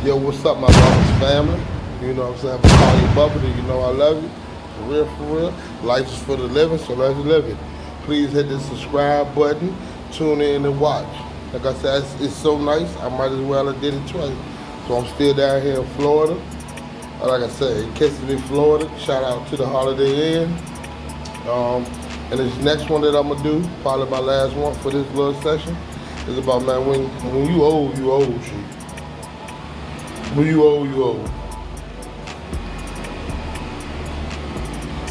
Yo, what's up, my brother's family? You know what I'm saying? If I call you Bubba, you know I love you. For real, for real. Life is for the living, so let's live it. Please hit the subscribe button, tune in and watch. Like I said, it's so nice, I might as well have did it twice. So I'm still down here in Florida. Like I said, in Kissimmee, Florida. Shout out to the Holiday Inn. And this next one that I'm gonna do, probably my last one for this little session, is about, man, when you old, shit. When you old, you old.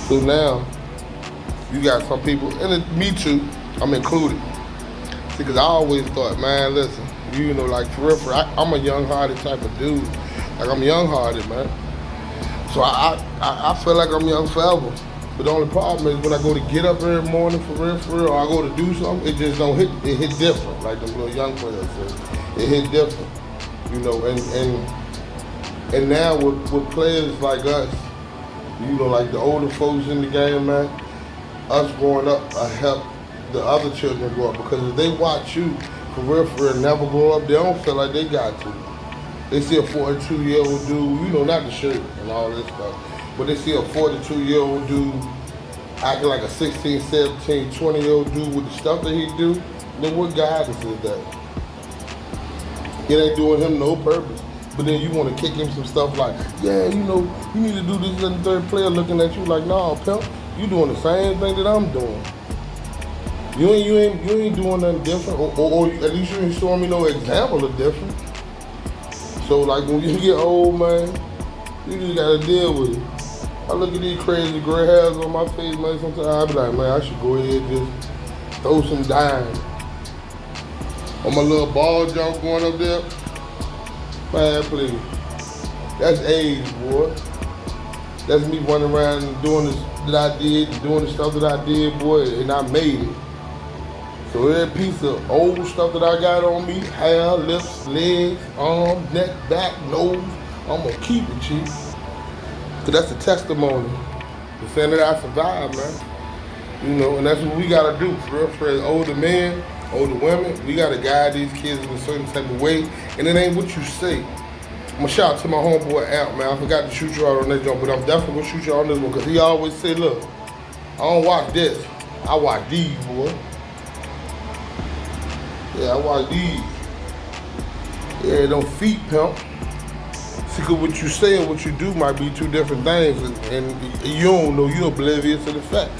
So now, you got some people, and me too, I'm included. See, because I always thought, man, listen, you know, like for real, I'm a young-hearted type of dude. Like, I'm young-hearted, man. So I feel like I'm young forever. But the only problem is when I go to get up every morning for real, or I go to do something, it just don't hit, it hit different, like the little young players say. It hit different, you know, and now with players like us, you know, like the older folks in the game, man, us growing up, I help the other children grow up, because if they watch you, for real, never grow up, they don't feel like they got to. They see a 42-year-old dude, you know, not the shirt and all this stuff, but they see a 42-year-old dude acting like a 16, 17, 20-year-old dude with the stuff that he do. Then what guidance is that? It ain't doing him no purpose. But then you want to kick him some stuff like, yeah, you know, you need to do this, and the third player looking at you like, nah, pimp, you doing the same thing that I'm doing. You ain't doing nothing different, or at least you ain't showing me no example of different. So like when you get old, man, you just gotta deal with it. I look at these crazy gray hairs on my face, man, sometimes I be like, man, I should go ahead and just throw some dimes. On my little ball jump going up there, man, please. That's age, boy. That's me running around and doing this that I did, doing the stuff that I did, boy, and I made it. So every piece of old stuff that I got on me, hair, lips, legs, arms, neck, back, nose, I'm gonna keep it, chief. Cause that's a testimony. The saying that I survived, man. You know, and that's what we gotta do, for as older men, older women, we gotta guide these kids in a certain type of way, and it ain't what you say. I'm gonna shout out to my homeboy Amp, man. I forgot to shoot you out on that jump, but I'm definitely gonna shoot you out on this one, cause he always say, look, I don't watch this, I watch these, boy. Yeah, I watch these. Yeah, them feet, pimp. See, cause what you say and what you do might be two different things, and you don't know, you're oblivious to the fact.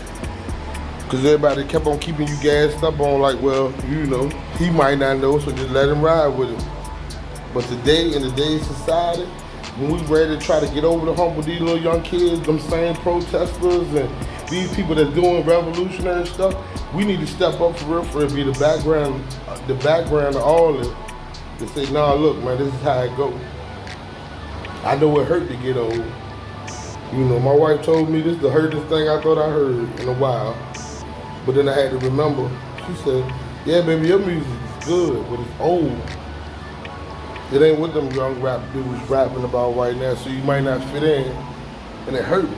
Cause everybody kept on keeping you gassed up on like, well, you know, he might not know, so just let him ride with it. But today, in today's society, when we ready to try to get over the hump with these little young kids, them same protesters and these people that's doing revolutionary stuff, we need to step up for real, and be the background of all this. To say, nah, look, man, this is how it goes. I know it hurt to get old. You know, my wife told me this is the hurtest thing I thought I heard in a while. But then I had to remember, she said, yeah, baby, your music is good, but it's old. It ain't what them young rap dudes rapping about right now, so you might not fit in, and it hurt me.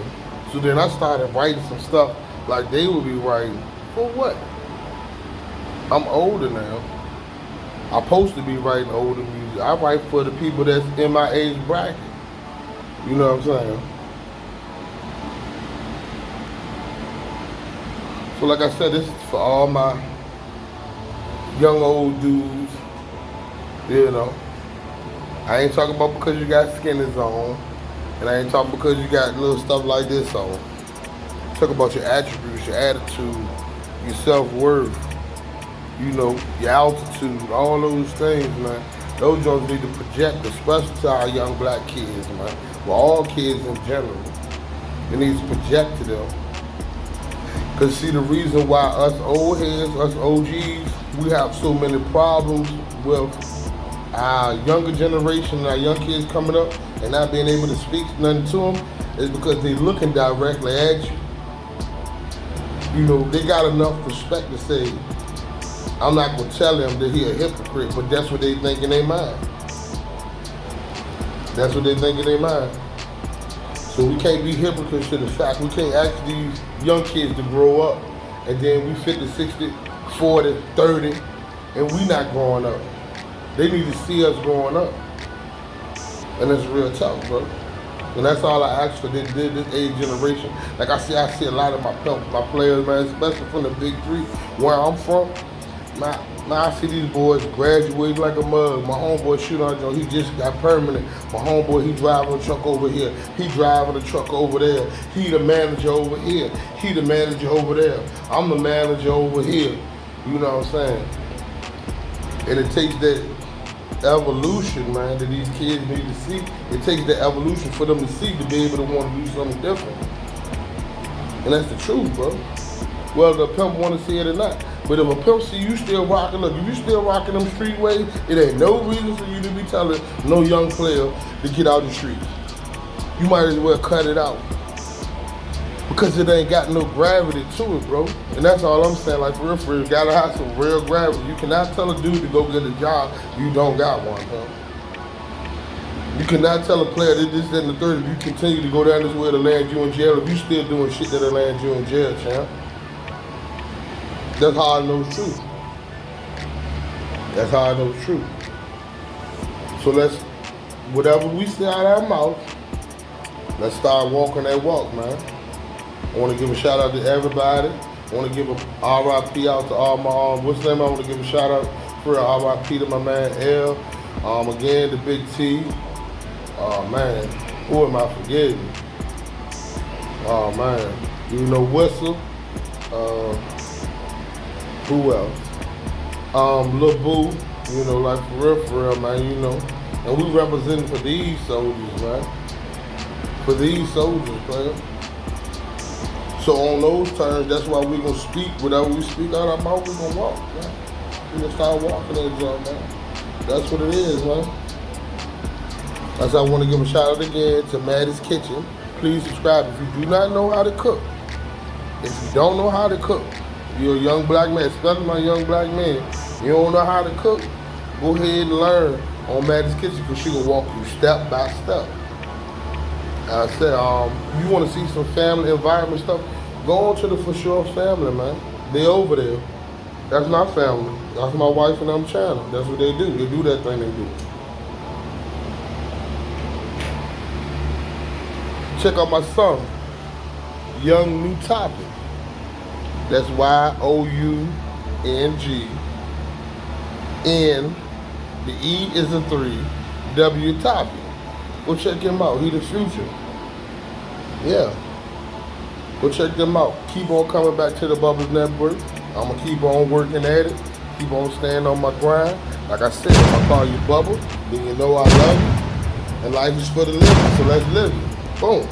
So then I started writing some stuff like they would be writing. For what? I'm older now. I'm supposed to be writing older music. I write for the people that's in my age bracket. You know what I'm saying? So like I said, this is for all my young old dudes, you know. I ain't talking about because you got skinnies on, and I ain't talking because you got little stuff like this on. Talk about your attributes, your attitude, your self-worth, you know, your altitude, all those things, man. Those joints need to project, especially to our young black kids, man. Well, all kids in general. It needs to project to them. Because see, the reason why us old heads, us OGs, we have so many problems with our younger generation and our young kids coming up and not being able to speak nothing to them is because they looking directly at you. You know, they got enough respect to say, I'm not gonna tell them that he a hypocrite, but that's what they think in their mind. That's what they think in their mind. So we can't be hypocrites to the fact. We can't ask these young kids to grow up and then we 50, 60, 40, 30, and we not growing up. They need to see us growing up. And it's real tough, bro. And that's all I ask for this age generation. Like I see a lot of my players, man, especially from the big three, where I'm from. Man, I see these boys graduate like a mug. My homeboy shoot on Joe, he just got permanent. My homeboy, he driving a truck over here. He driving a truck over there. He the manager over here. He the manager over there. I'm the manager over here. You know what I'm saying? And it takes that evolution, man, that these kids need to see. It takes that evolution for them to see to be able to want to do something different. And that's the truth, bro. Whether the pimp want to see it or not. But if a pimp see you still rocking, look, if you still rocking them street ways, it ain't no reason for you to be telling no young player to get out the street. You might as well cut it out. Because it ain't got no gravity to it, bro. And that's all I'm saying. Like, for real, you gotta have some real gravity. You cannot tell a dude to go get a job, you don't got one, bro. You cannot tell a player this, that, and the third if you continue to go down this way to land you in jail, if you still doing shit that'll land you in jail, champ. That's how I know the truth. That's how I know the truth. So whatever we say out of our mouth, let's start walking that walk, man. I want to give a shout out to everybody. I want to give a RIP out to all my, what's the name? I want to give a shout out for RIP to my man L. Again, the Big T. Oh man, who am I forgetting? Oh man, you know Whistle. Who else? Lil Boo. You know, like for real, man. You know, and we representing for these soldiers, man. For these soldiers, player. So on those terms, that's why we gonna speak. Whatever we speak out our mouth, we gonna walk, man. We gonna start walking that job, man. That's what it is, man. That's why I want to give a shout out again to Maddie's Kitchen. Please subscribe if you do not know how to cook. If you don't know how to cook, you're a young black man, especially my young black man. You don't know how to cook, go ahead and learn on Maddie's Kitchen because she will walk you step by step. I said, you want to see some family environment stuff, go on to the For Sure family, man. They over there. That's my family. That's my wife and them channel. That's what they do. They do that thing they do. Check out my son, Young New Topic. That's YOUNG. N, the E is a 3, W Topic. Go check him out. He the future. Yeah. Go check them out. Keep on coming back to the Bubbles Network. I'm going to keep on working at it. Keep on staying on my grind. Like I said, if I call you Bubble, then you know I love you. And life is for the living, so let's live it. Boom.